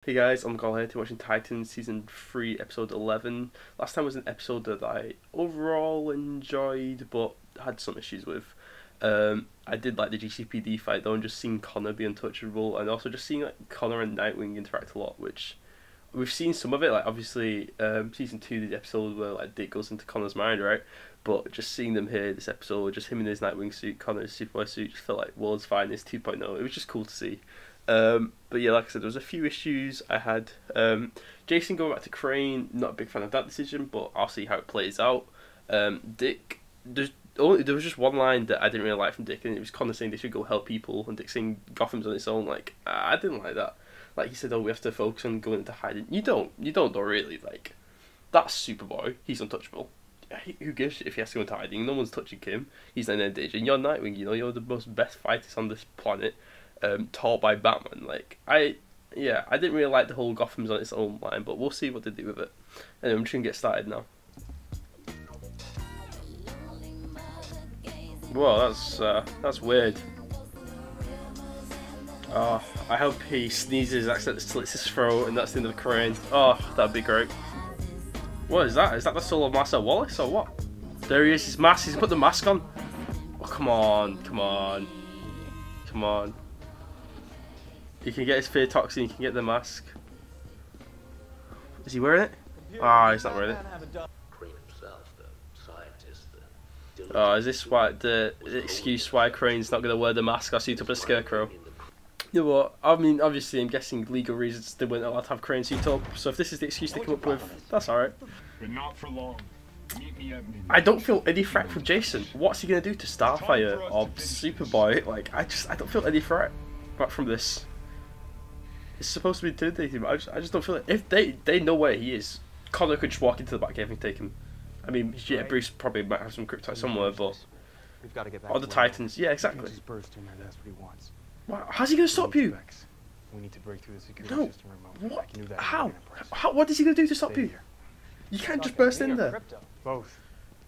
Hey guys, I'm Carl here to watching Titans Season 3 Episode 11. Last time was an episode that I overall enjoyed but had some issues with. I did like the GCPD fight though, and just seeing Connor be untouchable, and also just seeing like Connor and Nightwing interact a lot, which we've seen some of it, like obviously Season 2, the episode where like Dick goes into Connor's mind, right? But just seeing them here, this episode, just him in his Nightwing suit, Connor in his Superboy suit, just felt like World's Finest 2.0. It was just cool to see. But yeah, like I said, there was a few issues I had. Jason going back to Crane, not a big fan of that decision, but I'll see how it plays out. Dick, there was just one line that I didn't really like from Dick, and it was Connor saying they should go help people, and Dick saying Gotham's on its own. Like, I didn't like that. Like, he said, oh, we have to focus on going into hiding. You don't though, really. Like, that's Superboy. He's untouchable. Who gives a shit if he has to go into hiding? No one's touching him. He's not in any danger. And you're Nightwing, you know, you're the most best fighters on this planet. Taught by Batman. Like, I didn't really like the whole Gotham's on its own line, but we'll see what they do with it. Anyway, I'm just gonna get started now. Whoa, that's weird. Oh, I hope he sneezes, accidentally slits his throat, and that's the end of the Crane. Oh, that'd be great. What is that? Is that the soul of Marcel Wallace or what? There he is, his mask. He's put the mask on. Oh, come on. You can get his fear toxin, you can get the mask. Is he wearing it? Ah, he's not wearing it. Oh, is this why the excuse why Crane's not going to wear the mask or suit up as Scarecrow? You know what? I mean, obviously, I'm guessing legal reasons they weren't allowed to have Crane suit up. So if this is the excuse they come up with, that's alright. But not for long. Meet me at midnight. I don't feel any threat from Jason. What's he going to do to Starfire or Superboy? Like, I don't feel any threat from this. It's supposed to be intimidating, but I just don't feel it. If they know where he is, Connor could just walk into the Batcave and take him. I mean, yeah, Bruce probably might have some kryptonite somewhere, but we've got to get back or the Titans, yeah, exactly. Just burst in there, that's what he wants. Wow, how's he gonna stop you? We need to break through the security system remote. What? How? What is he gonna do to stop you? You can't just burst in there. Both.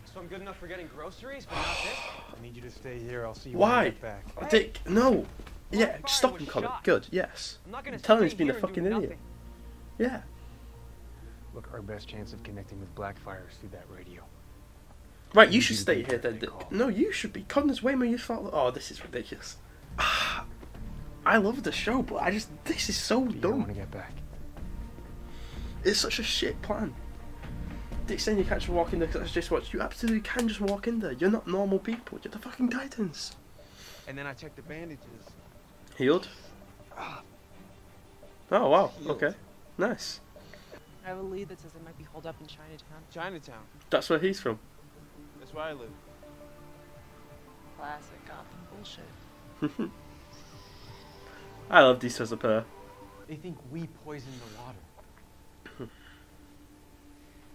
So I'm good enough for getting groceries, but not this? I need you to stay here. I'll see you Why? when I get back. Dick, no. Yeah, stop him, Connor. Good, yes. Tell him he's being a fucking idiot. Yeah. Look, our best chance of connecting with Blackfire is through that radio. Right, you should stay here then, Dick. No, you should be. Connor's way more useful. Oh, this is ridiculous. I love the show, but this is so dumb. You don't want to get back. It's such a shit plan. Dick's saying you can't just walk in there because that's just what you absolutely can just walk in there. You're not normal people. You're the fucking Titans. And then I checked the bandages. Healed? Oh wow, okay. Nice. I have a lead that says it might be holed up in Chinatown. Chinatown. That's where he's from. That's where I live. Classic Gotham bullshit. I love these as a pair. They think we poisoned the water.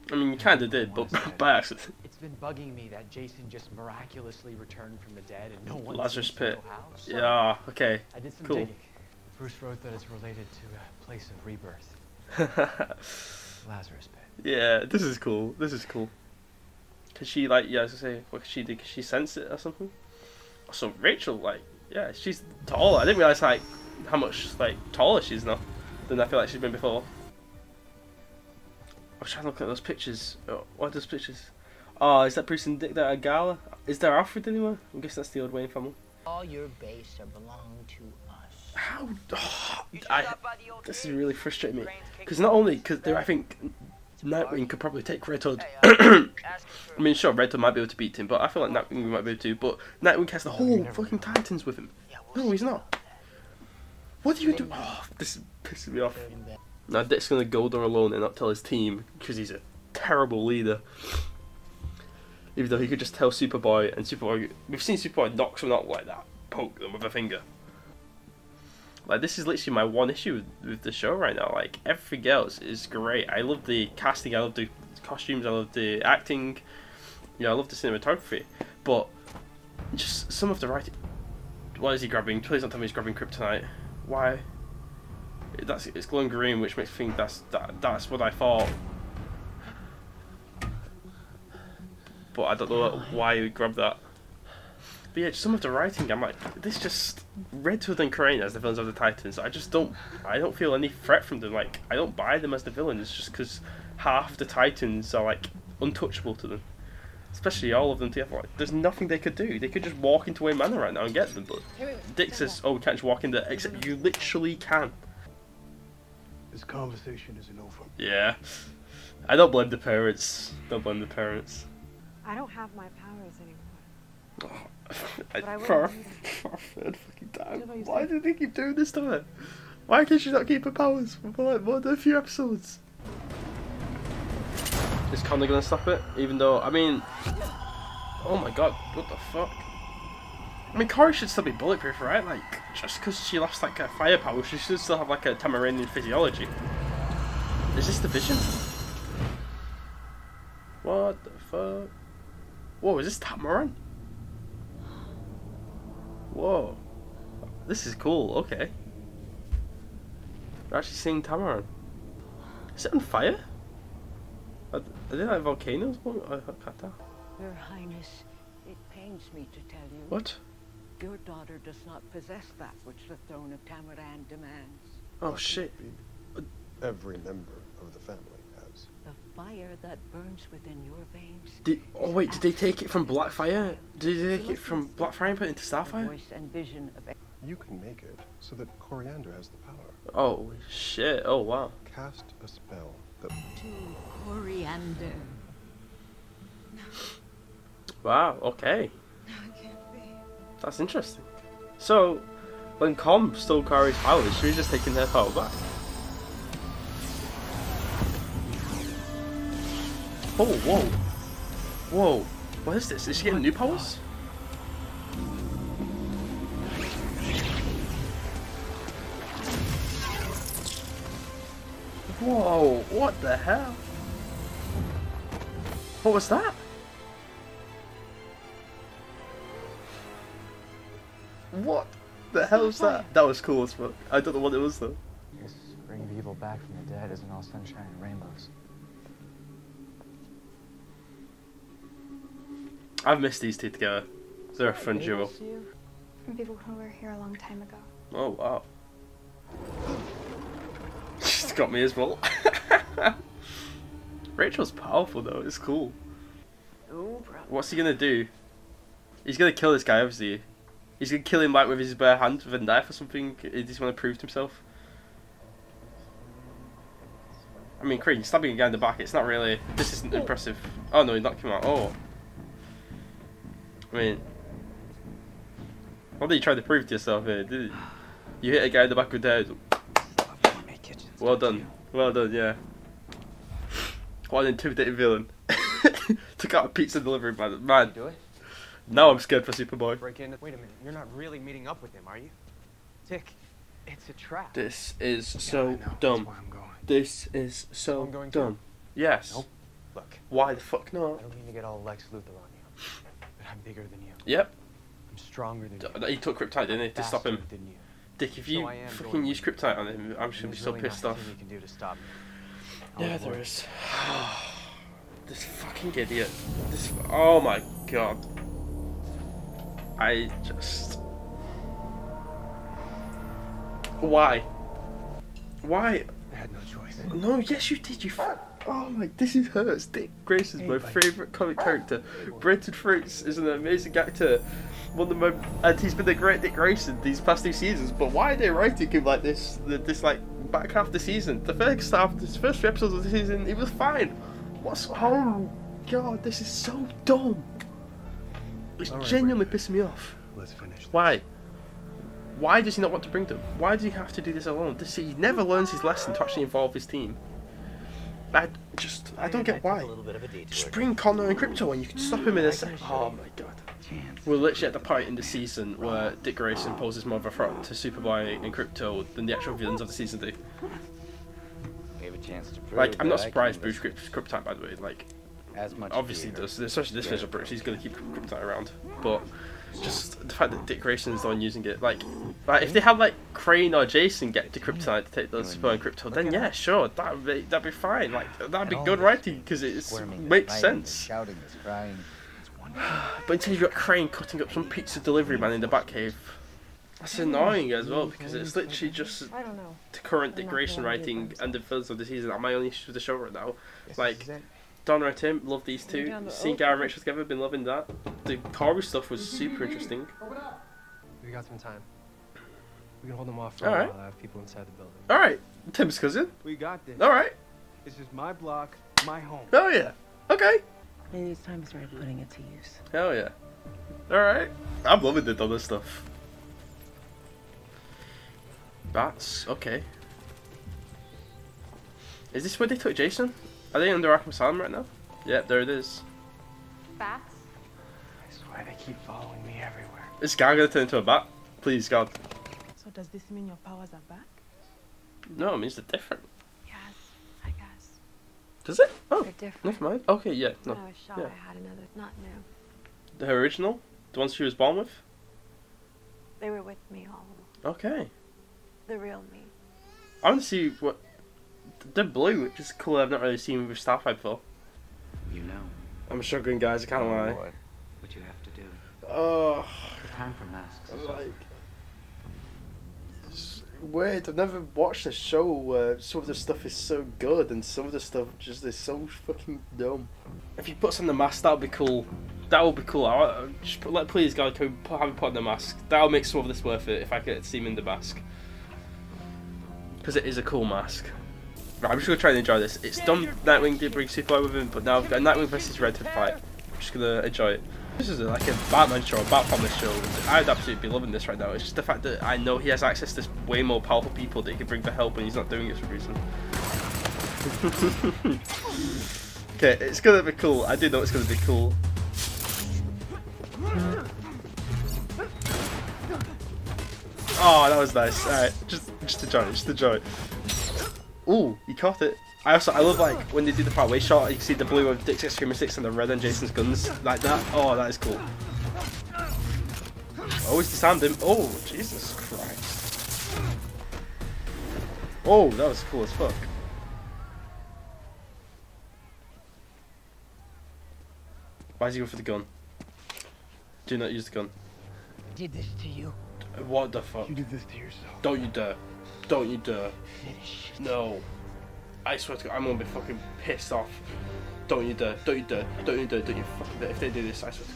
I mean, you kinda did, but by accident. It's been bugging me that Jason just miraculously returned from the dead and no one Lazarus seems to know Pit. how. Yeah, okay. I did some Cool. digging. Bruce wrote that it's related to a place of rebirth. Lazarus Pit. Yeah, this is cool. This is cool. Cause she like, yeah, I was gonna say, what could she do? Cause she sense it or something? So Rachel, like, yeah, she's taller. I didn't realize like how much like taller she is now than I feel like she's been before. I was trying to look at those pictures. Oh, what are those pictures? Oh, is that Bruce and Dick there at a gala? Is there Alfred anywhere? I guess that's the old Wayne family. All your base are belong to us. How? Oh, this is really frustrating me. Because not only, because I think Nightwing could probably take Red Hood. I mean, sure, Red Hood might be able to beat him, but I feel like Nightwing might be able to. But Nightwing has the whole fucking Titans with him. No, he's not. What are you doing? Oh, this is pissing me off. Now Dick's gonna go there alone and not tell his team because he's a terrible leader. Even though he could just tell Superboy, and Superboy, we've seen Superboy knock someone out like that, poke them with a finger. Like, this is literally my one issue with the show right now. Like, everything else is great. I love the casting, I love the costumes, I love the acting, I love the cinematography. But just some of the writing. What is he grabbing? Please don't tell me he's grabbing kryptonite. Why? It's glowing green, which makes me think that's what I thought. But I don't know why he would grab that. But yeah, some of the writing, I'm like, this just Red Hood and Crane as the villains of the Titans. I don't feel any threat from them. Like, I don't buy them as the villains just because half the Titans are like untouchable to them. Especially all of them together. Like, there's nothing they could do. They could just walk into Wayne Manor right now and get them. But Dick says, "Oh, we can't just walk in there." Except you literally can. This conversation isn't over. Yeah, I don't blame the parents. Don't blame the parents. I don't have my powers anymore. Oh, for a third fucking time. Why do they keep doing this to her? Why can she not keep her powers for like more than a few episodes? Is Connor gonna stop it? Even though, I mean, oh my god, what the fuck? I mean, Corey should still be bulletproof, right? Like, just because she lost like her firepower, she should still have like a Tamaranian physiology. Is this the Vision? What the fuck? Whoa, is this Tamaran? Whoa, this is cool. Okay, we're actually seeing Tamaran. Is it on fire? Are they like volcanoes? I can't tell. Your Highness, it pains me to tell you. What? Your daughter does not possess that which the throne of Tamaran demands. Oh shit. Every member of the family has. The fire that burns within your veins. Oh wait, did they take it from Blackfire? Did they take it from Blackfire and put it into Starfire? Voice and vision of You can make it so that Coriander has the power. Oh shit, oh wow. Cast a spell that... to Coriander. Wow, okay. No, it can't be. That's interesting. So, when Com stole Kari's powers, she was just taking their power back. Oh, whoa. Whoa. What is this? Is she getting new powers? Whoa, what the hell? What was that? What the hell was that? That was cool as fuck. I don't know what it was though. This bringing evil back from the dead isn't all sunshine and rainbows. I've missed these two together. They're a fun duo. From people who were here a long time ago. Oh wow. She's got me as well. Rachel's powerful though, it's cool. What's he gonna do? He's gonna kill this guy obviously. He's gonna kill him like with his bare hand with a knife or something. He just wanna prove to himself. I mean, Creed, stabbing a guy in the back, it's not really... This isn't impressive. Oh no, he knocked him out. Oh. I mean... What did you try to prove to yourself here, did you? You hit a guy in the back with the head. Well done. Well done, yeah. What an intimidating villain. Took out a pizza delivery man. Do it? Now I'm scared for Superboy. Break in. Wait a minute. You're not really meeting up with him, are you? Dick, it's a trap. This is so dumb. That's why I'm going. This is so I'm going dumb. too. Yes. Nope. Look, Why the fuck I not? don't mean to get all Lex Luthor on you, but I'm bigger than you. Yep. I'm stronger than you. He took Kryptonite, didn't he, to stop him? Faster than you. Dick, if So you I am fucking going use to Kryptonite on him, I'm just gonna be There's so really pissed nothing off. you can do to stop me. Yeah, I'll there avoid is. This fucking idiot. This. Oh my god. I just. Why? Why? I had no choice. No, yes you did. Oh my, this is hurts. Dick Grayson's my favourite comic character. Brenton Fruits is an amazing actor. One of my, and he's been a great Dick Grayson these past 2 seasons. But why are they writing him like this? This like back half of the season. The first half, the first 3 episodes of the season, he was fine. What's? Oh god, this is so dumb. It's All right, genuinely Brandon. pissing me off. Let's finish this. Why? Why does he not want to bring them? Why does he have to do this alone? He never learns his lesson to actually involve his team. I don't get why. Just bring Connor and Crypto and you can stop him in a second. Oh my god. We're literally at the point in the season where Dick Grayson poses more of a threat to Superboy and Crypto than the actual villains of the season do. Gave a chance to prove Like, I'm not that I surprised can Bruce Kryptonite, by the way. Like, as much obviously fear. does, especially this version of Bruce, he's going to keep Kryptonite around. But just the fact that Dick Grayson's the one using it, like if they had like Crane or Jason get to Kryptonite to take those Superboy and Crypto, then yeah, sure, that'd be fine. Like that'd be good writing because it makes sense. Shouting, this crying. But instead you've got Crane cutting up some pizza delivery man in the Batcave. That's annoying as well, because it's literally just I don't know. the current I'm not decoration gonna argue writing with and the films of the season are my only issues with the show right now. Guess Like, this is it. Donna and Tim, love these two. down the Seeing oak. Gary and Rachel together, been loving that. The Toru stuff was super interesting. We got some time. We can hold them off for Alright. a while. I have people inside the building. Alright, Tim's cousin. We got this. Alright. This is my block, my home. Oh yeah. Okay. Maybe it's time to start putting it to use. Hell yeah. Alright. I'm loving the Donna stuff. Bats, okay. Is this where they took Jason? Are they under Arkham Asylum right now? Yep, there it is. Bats? I swear they keep following me everywhere. Is Guy gonna turn into a bat? Please, God. So does this mean your powers are back? No, it means they're different. Yes, I guess. Does it? Oh, They're different. never mind. Okay, yeah, no. When I was shot, yeah. I had another, not new. The original? The ones she was born with? They were with me all along. Okay. The real me. I want to see what... They're blue, which is a colour I've not really seen with Starfire before. You know I'm struggling, guys, I can't lie. what you have to do. Oh, The time for masks. is like... over. It's weird, I've never watched a show where some of the stuff is so good and some of the stuff just is so fucking dumb. If you put us on the mask, that would be cool. That would be cool. Just please, God, can we have him put on the mask? That'll make some of this worth it if I get to see him in the mask. Because it is a cool mask. Right, I'm just going to try and enjoy this. It's done Nightwing did bring Superboy with him, but now I've got a Nightwing versus Red Hood fight. I'm just going to enjoy it. This is like a Batman show, a Batman show. I'd absolutely be loving this right now. It's just the fact that I know he has access to way more powerful people that he can bring for help and he's not doing it for a reason. Okay, it's going to be cool. I do know it's going to be cool. Oh, that was nice. Alright, just enjoy it, just enjoy it. Ooh, he caught it. I love like when they do the part where shot, you can see the blue of Dick's Extreme Sticks and the red on Jason's guns like that. Oh, that is cool. Always disarmed him. Oh, Jesus Christ. Oh, that was cool as fuck. Why is he going for the gun? Do not use the gun. Did this to you. What the fuck? You did this to yourself. Don't you dare. Don't you dare. Finish. No. I swear to God, I'm gonna be fucking pissed off. Don't you dare. Don't you dare. Don't you dare. Don't you fucking dare. If they do this, I swear to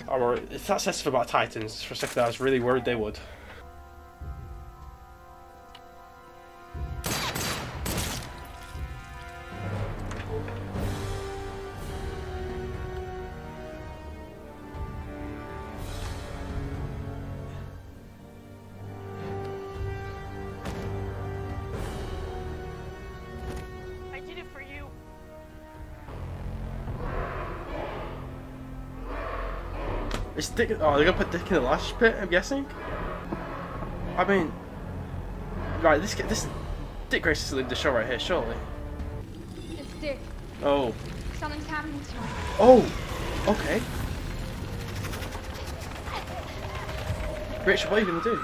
God. Alright, if that says stuff about Titans, for a second I was really worried they would. I did it for you. Is Dick? Oh, they're gonna put Dick in the lash pit, I'm guessing. I mean, right? This Dick Grayson is leaving the show right here, surely. It's Dick. Oh. Something's happening to him. Oh. Okay. Rich, what are you gonna do?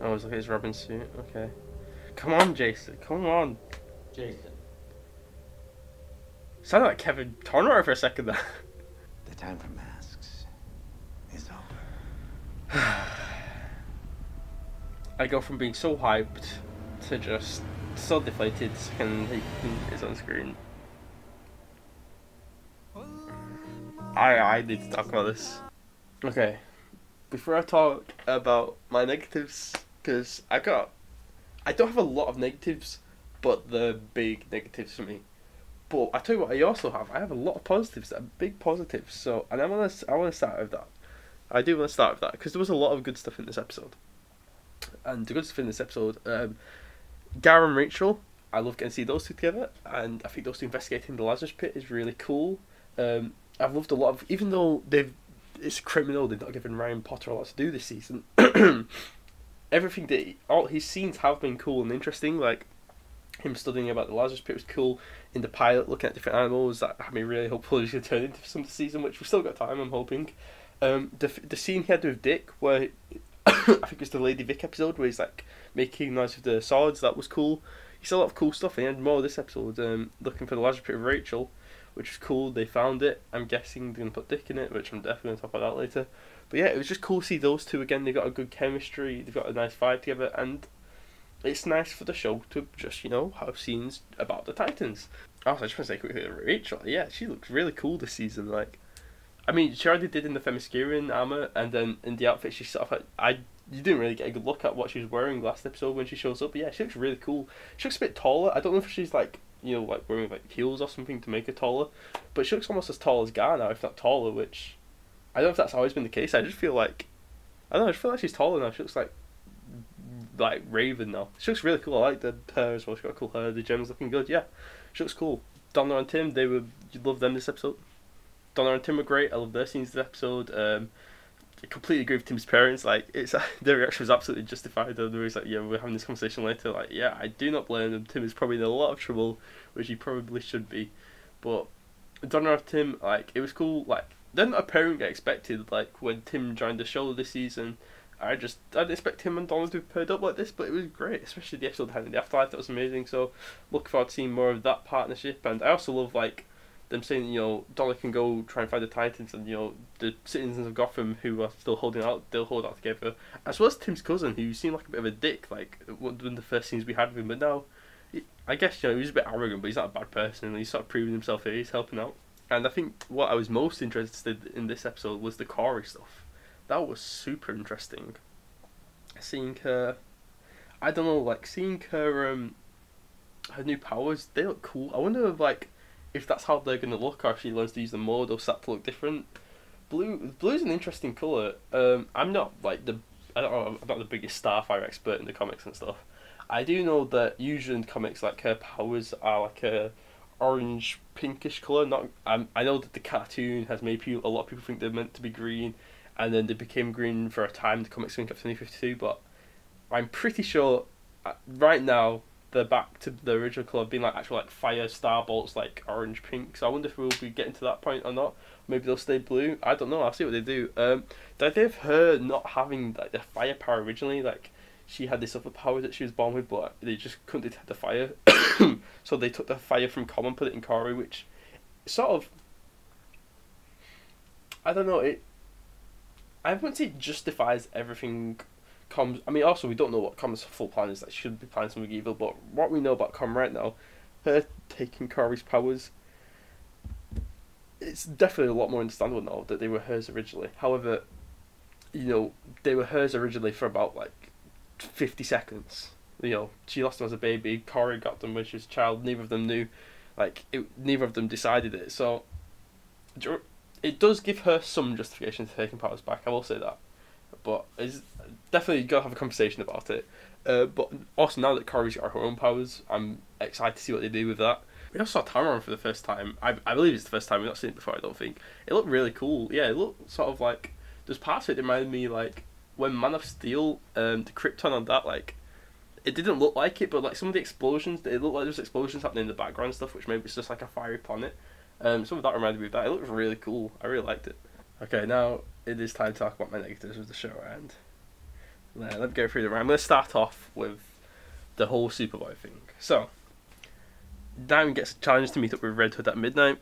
Oh, he's looking at his Robin suit. Okay. Come on, Jason. Come on, Jason. Sounded like Kevin Conroy for a second there. The time for masks is over. I go from being so hyped to just so deflated the second he is on screen. I need to talk about this. Okay, before I talk about my negatives, because I don't have a lot of negatives, but they're big negatives for me. But I tell you what, I also have. I have a lot of positives that are big positives. So, and I want to start with that. I do want to start with that because there was a lot of good stuff in this episode. And the good stuff in this episode, Gara and Rachel, I love getting to see those two together, and I think those two investigating the Lazarus Pit is really cool. I've loved a lot of, even though it's criminal, they've not given Ryan Potter a lot to do this season. Everything that all his scenes have been cool and interesting. Like him studying about the Lazarus Pit was cool. In the pilot, looking at different animals, that had me really hopeful he's going to turn into some of the season, which we've still got time. I'm hoping. The scene he had with Dick, where I think it was the Lady Vic episode, where he's like making noise with the swords. That was cool. He saw a lot of cool stuff. And he had more of this episode. Looking for the Lazarus Pit with Rachel. which was cool. They found it. I'm guessing they're gonna put Dick in it, which I'm definitely gonna talk about that later. But yeah, it was just cool to see those two again. They've got a good chemistry. They've got a nice vibe together, and it's nice for the show to just have scenes about the Titans. Also, I just want to say quickly, Rachel, yeah, she looks really cool this season. Like, I mean, she already did in the Themyscirian armor, and then in the outfit, she sort of you didn't really get a good look at what she was wearing last episode when she shows up. But yeah, she looks really cool. She looks a bit taller. I don't know if she's like wearing like heels or something to make her taller, but she looks almost as tall as Gar now, if not taller. Which I don't know if that's always been the case. I just feel like I just feel like she's taller now. She looks like Raven now. She looks really cool. I like the hair as well. She's got cool hair. The gem's looking good. Yeah, she looks cool. Donna and Tim, you love them this episode. Donna and Tim were great. I love their scenes this episode. I completely agree with Tim's parents. Like, their reaction was absolutely justified. They was like, yeah, we're having this conversation later. Like, yeah, I do not blame them. Tim is probably in a lot of trouble, which he probably should be. But Donna and Tim, like, it was cool. Like, they're not a pairing I expected. Like, when Tim joined the show this season, I didn't expect him and Donna to be paired up like this, but it was great, especially the episode had in the afterlife. That was amazing. So, looking forward to seeing more of that partnership. And I also love like them saying, Donna can go try and find the Titans, and the citizens of Gotham who are still holding out, they'll hold out together. As well as Tim's cousin, who seemed like a bit of a dick, like one of the first scenes we had with him, but now, I guess he was a bit arrogant, but he's not a bad person, and he's sort of proving himself here. He's helping out. And I think what I was most interested in this episode was the Corey stuff. That was super interesting. Seeing her, I don't know, like seeing her her new powers, they look cool. I wonder if that's how they're gonna look, or if she learns to use them more, they'll start to look different. Blue's an interesting colour. I'm not I'm not the biggest Starfire expert in the comics and stuff. I do know that usually in comics, like her powers are like a orange pinkish colour. I know that the cartoon has made a lot of people think they're meant to be green, and then they became green for a time. The comics in Captain 52, but I'm pretty sure right now they're back to the original colour, being like actual like fire star bolts, like orange pink. So I wonder if we'll be getting to that point or not. Maybe they'll stay blue. I don't know. I'll see what they do. The idea of her not having like the fire power originally, like she had this other power that she was born with, but they just couldn't detect the fire. So they took the fire from Common and put it in Corey, which sort of, I don't know, I wouldn't say it justifies everything. I mean, also we don't know what Com's full plan is. Like, she should be planning something evil, but what we know about Com right now, her taking Corey's powers, it's definitely a lot more understandable now that they were hers originally. However, they were hers originally for about like 50 seconds. She lost them as a baby. Corey got them when she was a child. Neither of them knew. Neither of them decided it. So it does give her some justification to taking powers back. I will say that. But it's definitely got to have a conversation about it. But also now that Corey's got her own powers, I'm excited to see what they do with that. We also saw Tamaran for the first time. I believe it's the first time. We've not seen it before, I don't think. It looked really cool. Yeah, it looked sort of like, there's parts of it that reminded me like when Man of Steel, the Krypton on that, like, it didn't look like it, but like some of the explosions, it looked like there's explosions happening in the background and stuff, which maybe it's just like a fiery planet. Some of that reminded me of that. It looked really cool. I really liked it. Okay, now it is time to talk about my negatives of the show, and let me go through them. I'm going to start off with the whole Superboy thing. So, Nightwing gets a challenge to meet up with Red Hood at midnight.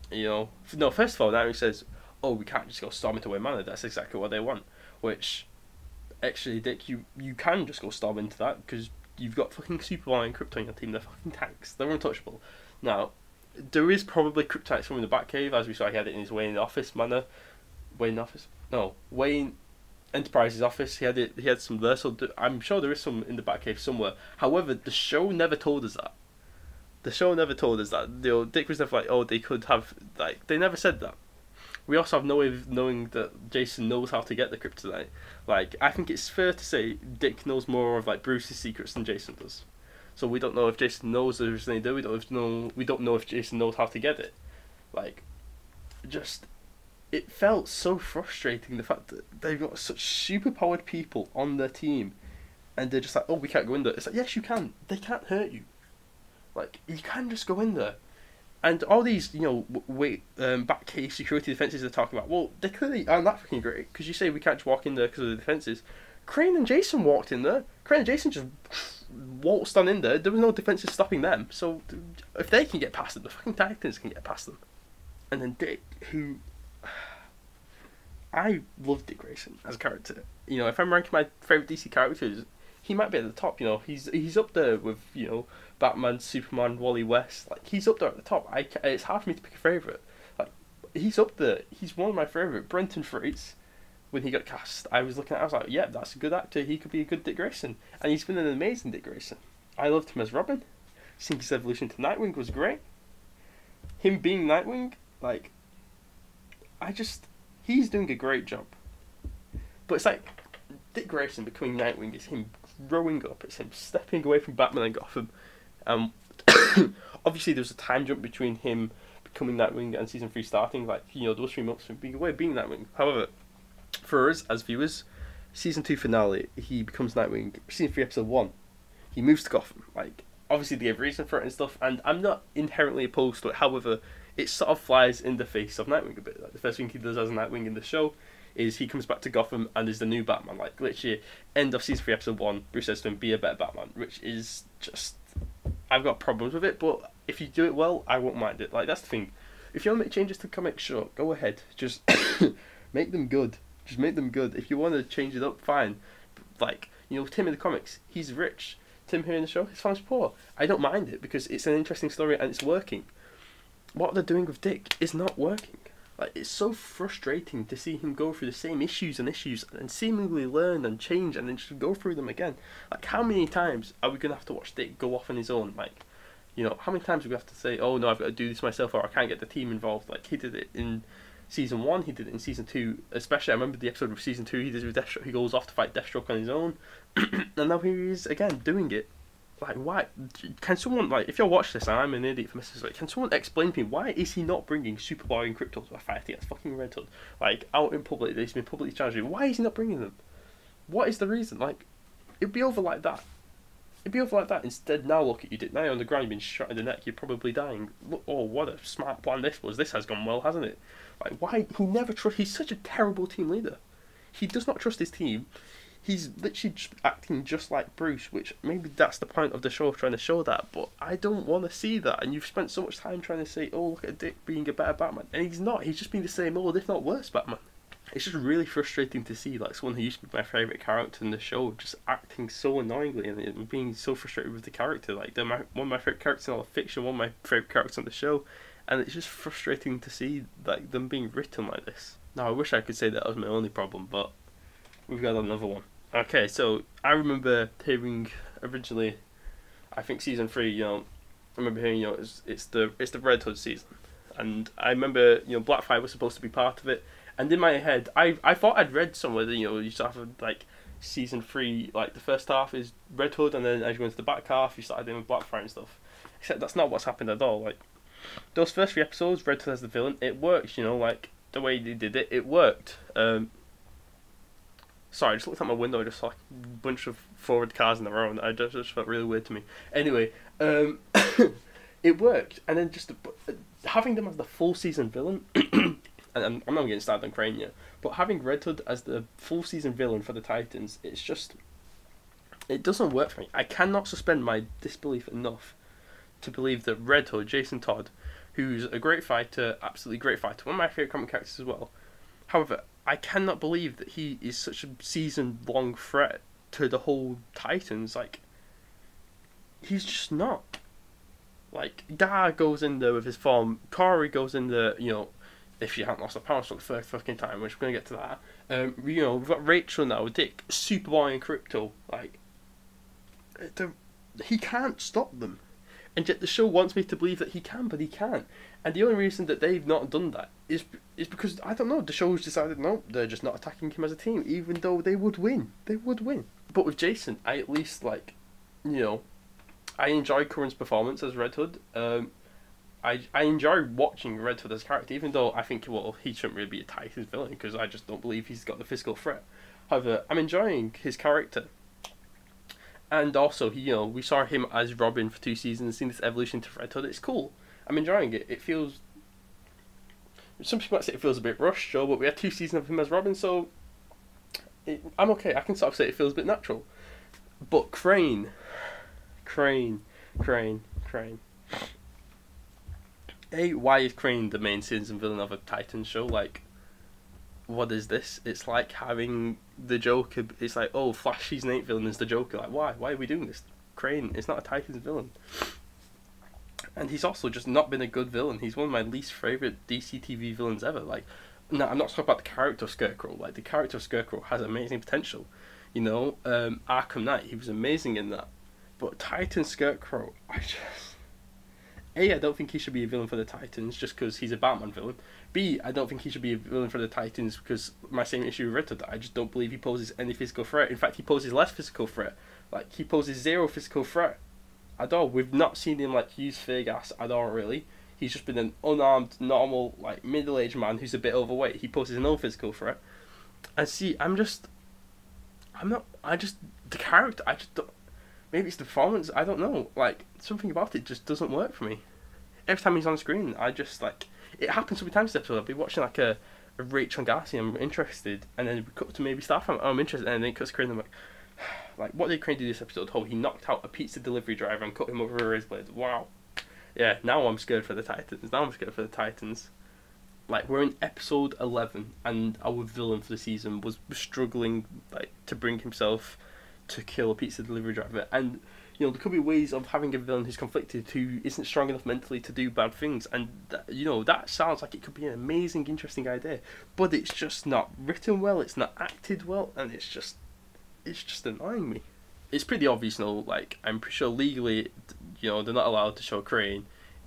First of all, Nightwing says, "Oh, we can't just go storm into Wayne Manor." That's exactly what they want. Which, actually, Dick, you can just go storm into that because you've got fucking Superboy and Krypton on your team. They're fucking tanks. They're untouchable. Now, there is probably Kryptonite from the Batcave, as we saw. He had it in his Wayne Enterprise's office. He had some there, so I'm sure there is some in the Batcave somewhere. However, the show never told us that. Dick was never like, oh, they could have, like, they never said that. We also have no way of knowing that Jason knows how to get the kryptonite. Like, I think it's fair to say Dick knows more of like Bruce's secrets than Jason does. So we don't know if Jason knows the original do. We don't know if Jason knows how to get it. Like, it felt so frustrating, the fact that they've got such superpowered people on their team, and they're just like, oh, we can't go in there. It's like, yes, you can. They can't hurt you. Like, you can just go in there. And all these, Batcave security defences they're talking about, well, they clearly aren't that fucking great, because you say we can't just walk in there because of the defences. Crane and Jason walked in there. Crane and Jason just waltzed on in there. There was no defences stopping them. So if they can get past them, the fucking Titans can get past them. And then Dick, who I love Dick Grayson as a character. You know, if I'm ranking my favourite DC characters, he might be at the top. You know, he's up there with, you know, Batman, Superman, Wally West. Like, he's up there at the top. It's hard for me to pick a favourite. Like, he's up there. He's one of my favourite. Brenton Fraser, when he got cast, I was looking at it, I was like, yeah, that's a good actor. He could be a good Dick Grayson. And he's been an amazing Dick Grayson. I loved him as Robin. Seeing his evolution to Nightwing was great. Him being Nightwing, like, he's doing a great job. But it's like, Dick Grayson becoming Nightwing is him growing up. It's him stepping away from Batman and Gotham. Obviously, there's a time jump between him becoming Nightwing and season 3 starting. Like, you know, those 3 months from being away, being Nightwing. However, for us as viewers, season 2 finale, he becomes Nightwing. Season 3 episode 1, he moves to Gotham. Like, obviously they have reason for it and stuff, and I'm not inherently opposed to it. However, it sort of flies in the face of Nightwing a bit. Like, the first thing he does as Nightwing in the show is he comes back to Gotham and is the new Batman. Like, literally, end of season 3 episode 1, Bruce says to him, be a better Batman, which is just, I've got problems with it, but if you do it well, I won't mind it. Like, that's the thing. If you want to make changes to comics, sure, go ahead. Just make them good. Just make them good. If you want to change it up, fine. Like, you know, Tim in the comics, he's rich. Tim here in the show, his family's poor. I don't mind it because it's an interesting story and it's working. What they're doing with Dick is not working. Like, it's so frustrating to see him go through the same issues and seemingly learn and change and then just go through them again. Like, how many times are we going to have to watch Dick go off on his own? Like, you know, how many times do we have to say, oh no, I've got to do this myself, or I can't get the team involved? Like, he did it in season 1, he did it in season 2, especially I remember the episode of season 2 he did with Deathstroke. He goes off to fight Deathstroke on his own, and now he is again doing it. Like, why? Can someone, like, if you're watching this and I'm an idiot for message, like, can someone explain to me why is he not bringing Superboy and Krypto to a fight against fucking Red Hood? Like, out in public, he's been publicly charged. Why is he not bringing them? What is the reason? Like, it'd be over like that. It'd be over like that. Instead, now look at you, Dick. Now you're on the ground, you've been shot in the neck, you're probably dying. Look, oh, what a smart plan this was. This has gone well, hasn't it? Like, why? He never trusts. He's such a terrible team leader. He does not trust his team. He's literally acting just like Bruce, which maybe that's the point of the show, trying to show that, but I don't want to see that. And you've spent so much time trying to say, oh, look at Dick being a better Batman. And he's not. He's just being the same old, if not worse, Batman. It's just really frustrating to see, like, someone who used to be my favourite character in the show just acting so annoyingly and being so frustrated with the character. Like, they're one of my favourite characters in all of fiction, one of my favourite characters on the show, and it's just frustrating to see, like, them being written like this. Now, I wish I could say that was my only problem, but we've got another one. Okay, so I remember hearing originally, I think season 3, you know, I remember hearing, you know, it's the Red Hood season, and I remember, you know, Blackfire was supposed to be part of it, and in my head, I thought I'd read somewhere that, you know, you start with, like, season 3, like, the first half is Red Hood, and then as you go into the back half, you start doing Blackfire and stuff. Except that's not what's happened at all. Like, those first 3 episodes, Red Hood as the villain, it works, you know, like, the way they did it, it worked. Sorry, I just looked out my window, I just saw like, a bunch of forward cars in the road, and it just felt really weird to me. Anyway, it worked, and then just having them as the full season villain, and I'm not getting started on Crane yet, but having Red Hood as the full season villain for the Titans, it's just, it doesn't work for me. I cannot suspend my disbelief enough to believe that Red Hood, Jason Todd, who's a great fighter, absolutely great fighter, one of my favourite comic characters as well, however, I cannot believe that he is such a season-long threat to the whole Titans. Like, he's just not. Like, Gar goes in there with his form. Corey goes in there, you know, if she hadn't lost her powers for the first fucking time, which we're going to get to that. You know, we've got Rachel now, Dick, Superboy and Krypto. Like, he can't stop them. And yet the show wants me to believe that he can, but he can't. And the only reason that they've not done that is because, I don't know, the show's decided, no, they're just not attacking him as a team, even though they would win. They would win. But with Jason, I at least, like, you know, I enjoy Curran's performance as Red Hood. I enjoy watching Red Hood as a character, even though I think, well, he shouldn't really be a Titans villain, because I just don't believe he's got the physical threat. However, I'm enjoying his character. And also, you know, we saw him as Robin for 2 seasons, seeing this evolution to Red Hood. It's cool. I'm enjoying it. It feels... Some people might say it feels a bit rushed, Joe, but we had 2 seasons of him as Robin, so... I'm okay. I can sort of say it feels a bit natural. But Crane... Crane. Why is Crane the main season villain of a Titans show? Like, what is this? It's like having the Joker. It's like, oh, Flash season 8 villain is the Joker. Like, why? Why are we doing this? Crane is not a Titans villain. And he's also just not been a good villain. He's one of my least favourite DC TV villains ever. Like, no, I'm not talking about the character of Scarecrow. Like, the character of Scarecrow has amazing potential. You know, Arkham Knight, he was amazing in that. But Titan Scarecrow, I don't think he should be a villain for the Titans just because he's a Batman villain. B, I don't think he should be a villain for the Titans because my same issue with Red Hood, I just don't believe he poses any physical threat. In fact, he poses less physical threat. Like, he poses 0 physical threat at all. We've not seen him, like, use fear gas at all, really. He's just been an unarmed, normal, like, middle-aged man who's a bit overweight. He poses no physical threat. And see, the character, I just don't, maybe it's the performance, I don't know. Like, something about it just doesn't work for me. Every time he's on screen, I just, like, it happens so many times this episode. I'll be watching, like, a Rachel Garcia, I'm interested, and then we cut to maybe Staff, I'm interested, and then it cuts Crane, I'm like, what did Crane do this episode? Oh, he knocked out a pizza delivery driver and cut him over a razor blade. Wow. Yeah, now I'm scared for the Titans. Like, we're in episode 11, and our villain for the season was struggling, like, to bring himself to kill a pizza delivery driver. And, you know, there could be ways of having a villain who's conflicted, who isn't strong enough mentally to do bad things. And, that sounds like it could be an amazing, interesting idea. But it's just not written well, it's not acted well, and it's just annoying me. It's pretty obvious, like, I'm pretty sure legally, they're not allowed to show Crane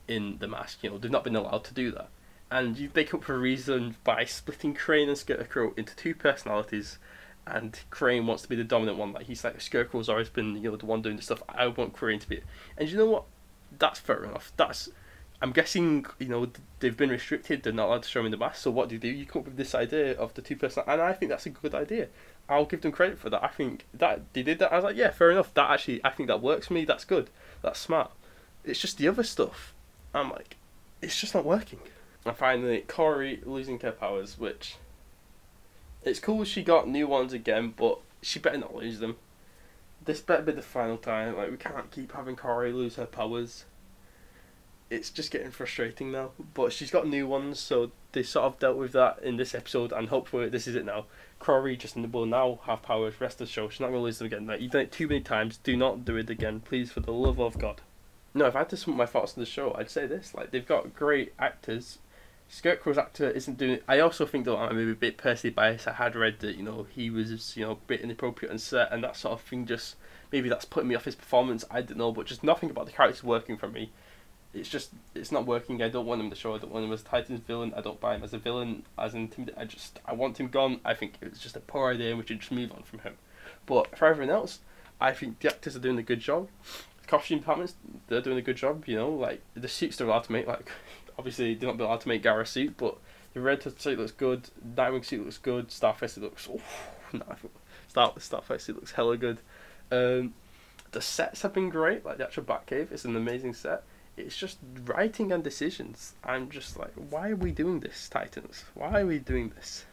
in the mask, they've not been allowed to do that. And they come up with a reason by splitting Crane and Scarecrow into 2 personalities, and Crane wants to be the dominant one. Like, he's like, Scarecrow's always been, the one doing the stuff, I want Crane to be it. And you know what? That's fair enough. I'm guessing, they've been restricted, they're not allowed to show him in the mask, so what do? You come up with this idea of the 2 personalities, and I think that's a good idea. I'll give them credit for that. I think that they did that. I was like, yeah, fair enough. I think that works for me. That's good. That's smart. It's just the other stuff. I'm like, it's just not working. And finally, Corey losing her powers, which, it's cool she got new ones again, but she better not lose them. This better be the final time. Like, we can't keep having Corey lose her powers. It's just getting frustrating now. But she's got new ones, so they sort of dealt with that in this episode, and hopefully this is it now. Corey just will now have powers rest of the show. She's not going to lose them again. Like, you've done it too many times. Do not do it again, please, for the love of God. No, if I had to sum up my thoughts on the show, I'd say this. Like, they've got great actors. Scarecrow's actor isn't doing it. I also think, though, I'm maybe a bit personally biased. I had read that, he was, a bit inappropriate on set and that sort of thing. Just, maybe that's putting me off his performance. I don't know, but just nothing about the character's working for me. It's not working. I don't want him in the show. I don't want him as a Titans villain. I don't buy him as a villain, as intimidating. I want him gone. I think it's just a poor idea and we should just move on from him. But for everyone else, I think the actors are doing a good job. The costume departments, they're doing a good job, like, the suits they're allowed to make, like, obviously they're not allowed to make Garra's suit, but the Red Hood suit looks good, Nightwing suit looks good, Starface suit looks, Starface suit looks hella good. The sets have been great, like the actual Batcave is an amazing set. It's just writing and decisions. I'm just like, why are we doing this, Titans? Why are we doing this?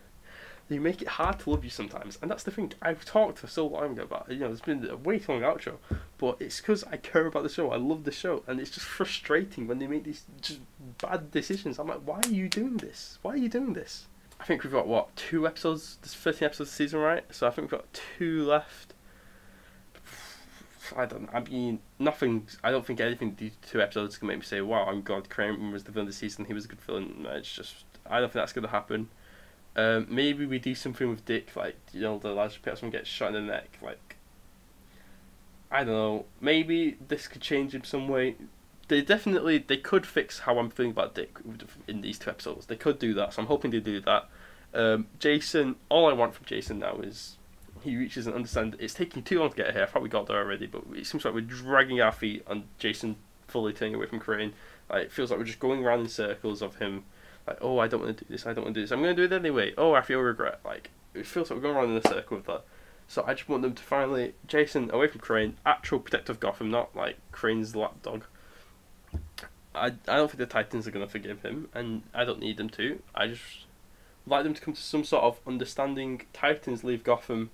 You make it hard to love you sometimes, and that's the thing. I've talked for so long about, it's been a way too long outro, but it's because I care about the show. I love the show, and it's just frustrating when they make these just bad decisions. I'm like, why are you doing this? Why are you doing this? I think we've got 2 episodes. There's 13 episodes of the season, right? So I think we've got 2 left. I don't think anything these 2 episodes can make me say, wow, I'm glad Kramer was the villain of the season, he was a good villain. It's just, I don't think that's going to happen. Maybe we do something with Dick, like, the large person gets shot in the neck, like, I don't know, maybe this could change in some way. They could fix how I'm feeling about Dick in these 2 episodes. They could do that, so I'm hoping they do that. Jason, all I want from Jason now is he reaches and understands it's taking too long to get here. I thought we got there already, but it seems like we're dragging our feet on Jason fully turning away from Crane. Like, it feels like we're just going around in circles of him. Like, oh, I don't want to do this, I'm going to do it anyway. Oh, I feel regret. Like, it feels like we're going around in a circle with that. So I just want them to finally, Jason, away from Crane, actual protective Gotham, not like Crane's lapdog. I don't think the Titans are going to forgive him, and I don't need them to. I just like them to come to some sort of understanding. Titans leave Gotham,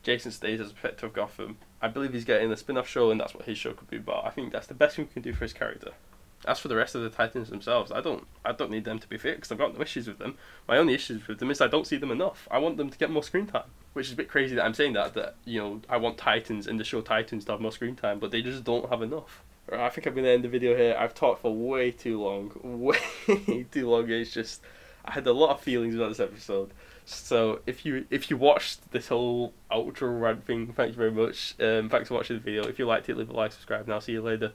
Jason stays as Protector of Gotham. I believe he's getting a spin-off show, and that's what his show could be about. I think that's the best thing we can do for his character. As for the rest of the Titans themselves, I don't need them to be fit because I've got no issues with them. My only issues with them is I don't see them enough. I want them to get more screen time, which is a bit crazy that I'm saying that you know, I want Titans in the show Titans to have more screen time, but they just don't have enough. Right, I think I'm gonna end the video here. I've talked for way too long, way too long. It's just I had a lot of feelings about this episode. So if you watched this whole outro rant thing, thanks very much. Thanks for watching the video. If you liked it, leave a like, subscribe, and I'll see you later.